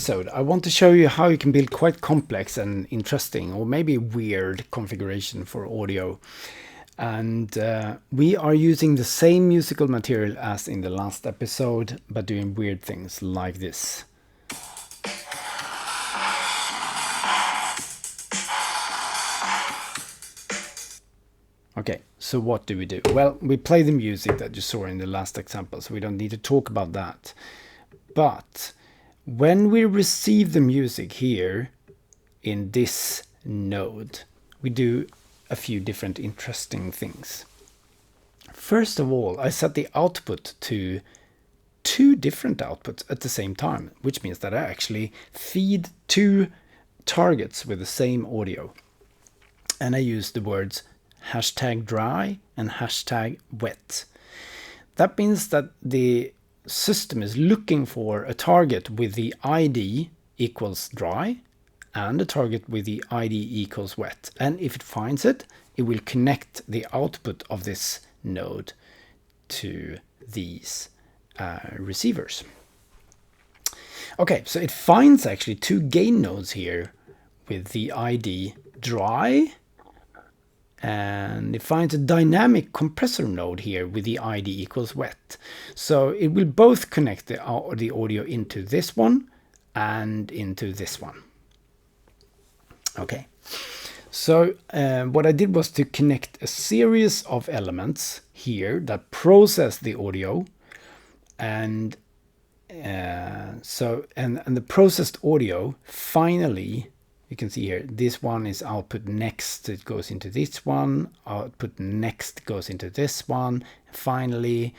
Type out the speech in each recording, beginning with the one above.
episode, I want to show you how you can build quite complex and interesting or maybe weird configuration for audio. And we are using the same musical material as in the last episode, but doing weird things like this. Okay, so what do we do? Well, we play the music that you saw in the last example, so we don't need to talk about that. But when we receive the music here in this node, we do a few different interesting things. First of all, I set the output to two different outputs at the same time, which means that I actually feed two targets with the same audio. And I use the words #dry and #wet. That means that the system is looking for a target with the ID equals dry and a target with the ID equals wet. And if it finds it, it will connect the output of this node to these receivers. Okay, so it finds actually two gain nodes here with the ID dry, and it finds a dynamic compressor node here with the ID equals wet. So it will both connect the audio into this one and into this one. Okay, so what I did was to connect a series of elements here that process the audio, and the processed audio finally, you can see here, this one is output next, it goes into this one, output next goes into this one, finally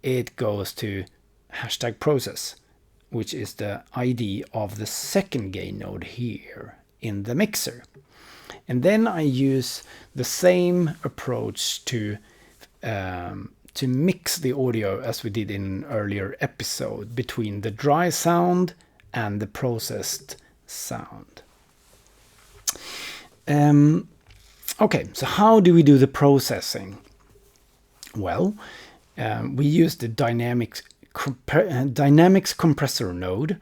it goes to #process, which is the ID of the second gain node here in the mixer. And then I use the same approach to mix the audio as we did in an earlier episode between the dry sound and the processed sound. Okay, so how do we do the processing? Well, we use the dynamics compressor node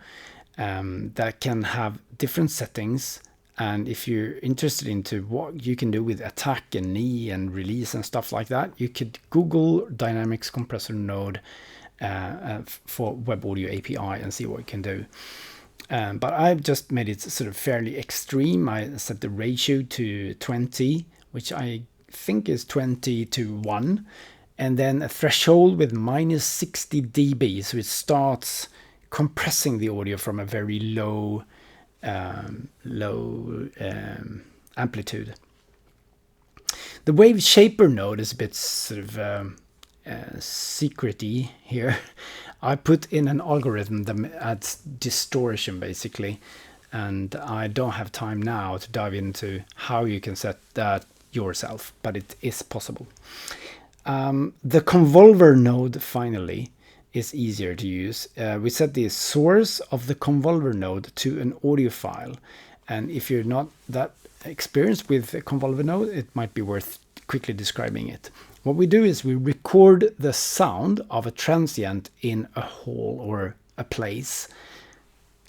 that can have different settings. And if you're interested into what you can do with attack and knee and release and stuff like that, you could Google Dynamics Compressor Node for Web Audio API and see what you can do. But I've just made it sort of fairly extreme. I set the ratio to 20, which I think is 20:1, and then a threshold with -60 dB, so it starts compressing the audio from a very low amplitude. The wave shaper node is a bit sort of secrety here. I put in an algorithm that adds distortion basically, and I don't have time now to dive into how you can set that yourself, but it is possible. The convolver node finally is easier to use. We set the source of the convolver node to an audio file, and if you're not that experienced with the convolver node, it might be worth quickly describing it. What we do is we record the sound of a transient in a hall or a place,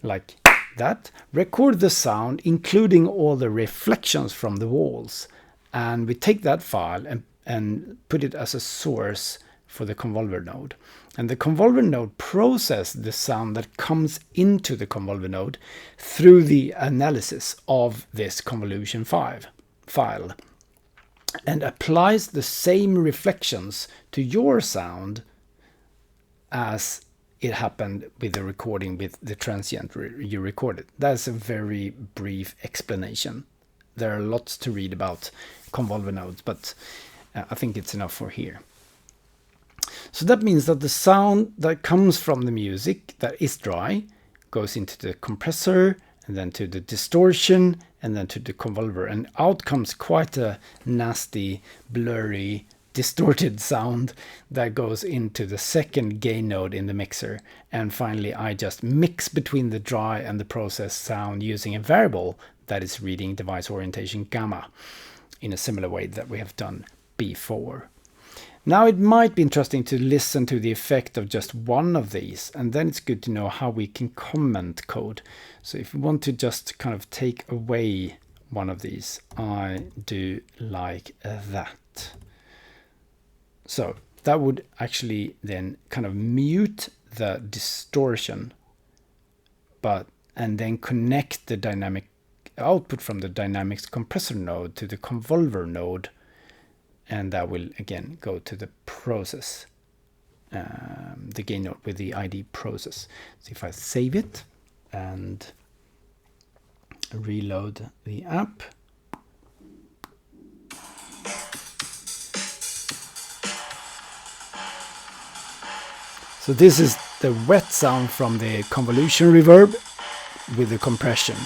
like that. Record the sound, including all the reflections from the walls, and we take that file and put it as a source for the convolver node. And the convolver node processes the sound that comes into the convolver node through the analysis of this convolution file and applies the same reflections to your sound as it happened with the recording with the transient you recorded. That's a very brief explanation. There are lots to read about convolver nodes, but I think it's enough for here. So that means that the sound that comes from the music that is dry goes into the compressor, and then to the distortion, and then to the convolver, and out comes quite a nasty, blurry, distorted sound that goes into the second gain node in the mixer. And finally, I just mix between the dry and the processed sound using a variable that is reading device orientation gamma in a similar way that we have done before. Now it might be interesting to listen to the effect of just one of these, and then it's good to know how we can comment code. So if we want to just kind of take away one of these, I do like that. So that would actually then kind of mute the distortion, and then connect the dynamic output from the dynamics compressor node to the convolver node, and that will again go to the process, the gain node with the ID process. So if I save it and reload the app, so this is the wet sound from the convolution reverb with the compression.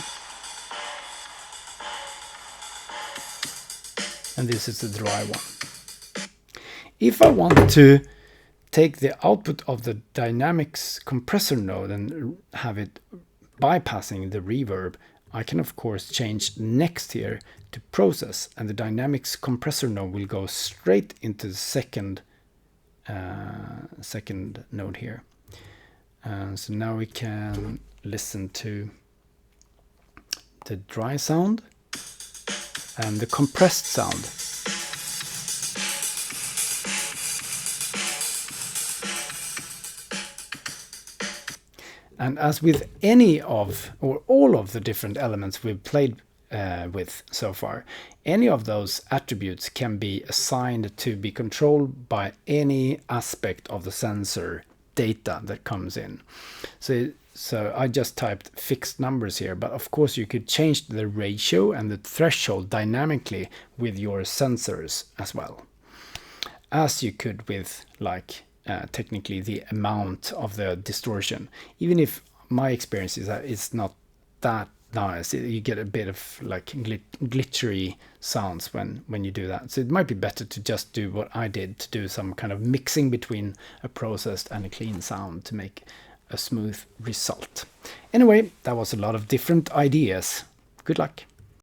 And this is the dry one. If I want to take the output of the dynamics compressor node and have it bypassing the reverb, I can of course change next here to process, and the dynamics compressor node will go straight into the second node here. So now we can listen to the dry sound and the compressed sound. And as with any of or all of the different elements we've played with so far, any of those attributes can be assigned to be controlled by any aspect of the sensor data that comes in. So I just typed fixed numbers here, but of course you could change the ratio and the threshold dynamically with your sensors as well, as you could with like technically the amount of the distortion. Even if my experience is that it's not that nice, you get a bit of like glitchery sounds when you do that. So it might be better to just do what I did, to do some kind of mixing between a processed and a clean sound to make a smooth result. Anyway, that was a lot of different ideas. Good luck.